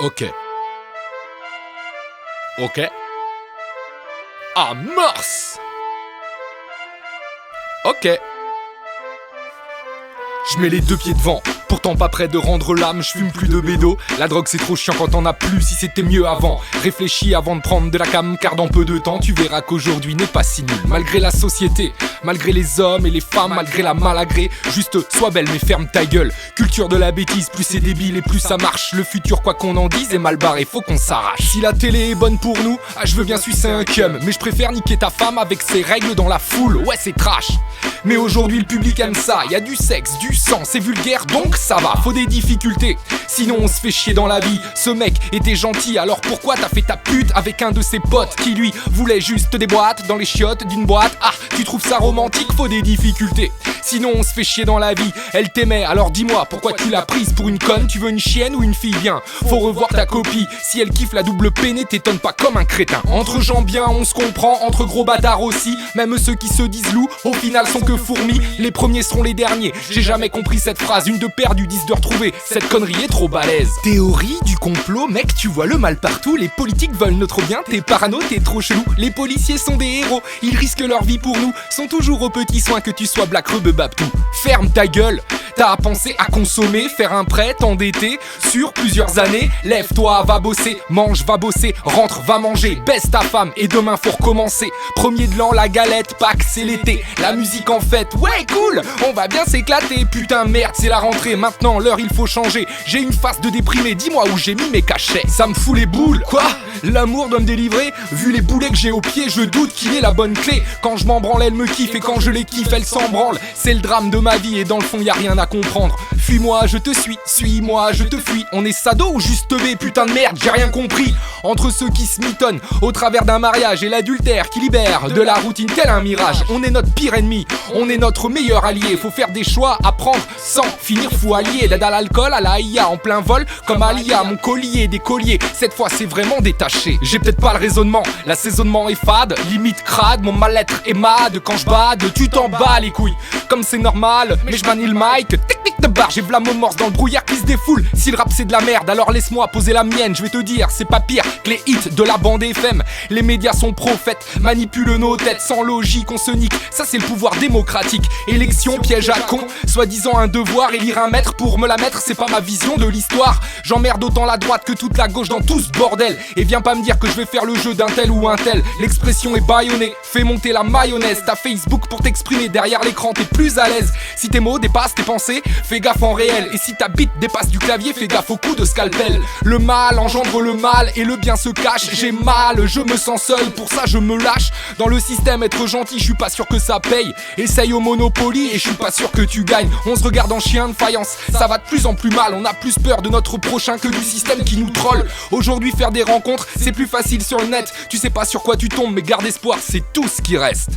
Ok. Ok. Amorce. Ok. Je mets les deux pieds devant, pourtant pas prêt de rendre l'âme, je fume plus de bédo. La drogue c'est trop chiant quand on a plus, si c'était mieux avant. Réfléchis avant de prendre de la cam, car dans peu de temps tu verras qu'aujourd'hui n'est pas si nul. Malgré la société, malgré les hommes et les femmes, malgré la malagrée, juste sois belle mais ferme ta gueule. Culture de la bêtise, plus c'est débile et plus ça marche. Le futur quoi qu'on en dise est mal barré, faut qu'on s'arrache. Si la télé est bonne pour nous, je veux bien sucer un cum, mais je préfère niquer ta femme avec ses règles dans la foule, ouais c'est trash. Mais aujourd'hui le public aime ça, y a du sexe, du sang, c'est vulgaire donc ça va. Faut des difficultés, sinon on se fait chier dans la vie. Ce mec était gentil, alors pourquoi t'as fait ta pute avec un de ses potes qui lui voulait juste des boîtes dans les chiottes d'une boîte? Ah, tu trouves ça romantique? Faut des difficultés, sinon on se fait chier dans la vie. Elle t'aimait, alors dis-moi pourquoi tu l'as prise pour une conne? Tu veux une chienne ou une fille bien? Faut revoir ta copie, si elle kiffe la double peinée t'étonne pas comme un crétin. Entre gens bien on se comprend, entre gros bâtards aussi. Même ceux qui se disent loups, au final sont que fourmis. Les premiers seront les derniers, j'ai jamais compris cette phrase. Une de perdue, 10 de retrouvée, cette connerie est trop balèze. Théorie du complot, mec tu vois le mal partout. Les politiques veulent notre bien, t'es parano, t'es trop chelou. Les policiers sont des héros, ils risquent leur vie pour nous. Sont toujours aux petits soins que tu sois black rebebabtou. Ferme ta gueule, t'as à penser à consommer, faire un prêt, t'endetter sur plusieurs années. Lève-toi, va bosser, mange, va bosser, rentre, va manger, baisse ta femme et demain faut recommencer. Premier de l'an, la galette, Pâques, c'est l'été, la musique en fête, ouais cool, on va bien s'éclater. Putain merde, c'est la rentrée, maintenant l'heure il faut changer. J'ai une face de déprimé, dis-moi où j'ai mis mes cachets. Ça me fout les boules, quoi? L'amour doit me délivrer, vu les boulets que j'ai au pied, je doute qu'il ait la bonne clé. Quand je m'en branle, elle me kiffe et quand je les kiffe, elle s'en branle. C'est le drame de ma vie et dans le fond y a rien à comprendre. Fuis-moi, je te suis-moi, je te fuis. On est sado ou juste B, putain de merde, j'ai rien compris. Entre ceux qui se mitonnent au travers d'un mariage et l'adultère qui libère de la routine tel un mirage. On est notre pire ennemi, on est notre meilleur allié. Faut faire des choix, apprendre sans finir fou allié. D'aide à l'alcool, à la IA, en plein vol comme Alia. Mon collier, des colliers, cette fois c'est vraiment détaché. J'ai peut-être pas le raisonnement, l'assaisonnement est fade, limite crade, mon mal-être est mad. Quand je bade, tu t'en bats les couilles, comme c'est normal, mais je manie le mic. Technique de barre, j'ai v'la mon morse dans le brouillard qui se défoule. Si le rap c'est de la merde, alors laisse-moi poser la mienne. Je vais te dire, c'est pas pire que les hits de la bande FM. Les médias sont prophètes, manipulent nos têtes sans logique, on se nique. Ça c'est le pouvoir démocratique. Élection, piège à con, soi-disant un devoir, élire un maître pour me la mettre, c'est pas ma vision de l'histoire. J'emmerde autant la droite que toute la gauche dans tout ce bordel. Et viens pas me dire que je vais faire le jeu d'un tel ou un tel. L'expression est bâillonnée, fais monter la mayonnaise. T'as Facebook pour t'exprimer, derrière l'écran t'es plus à l'aise. Si tes mots dépassent tes pensées, fais gaffe en réel. Et si ta bite dépasse du clavier, fais gaffe au coup de scalpel. Le mal engendre le mal et le bien se cache. J'ai mal, je me sens seul, pour ça je me lâche. Dans le système être gentil, je suis pas sûr que ça paye. Essaye au Monopoly et je suis pas sûr que tu gagnes. On se regarde en chien de faïence, ça va de plus en plus mal. On a plus peur de notre prochain que du système qui nous troll. Aujourd'hui faire des rencontres, c'est plus facile sur le net. Tu sais pas sur quoi tu tombes, mais garde espoir, c'est tout ce qui reste.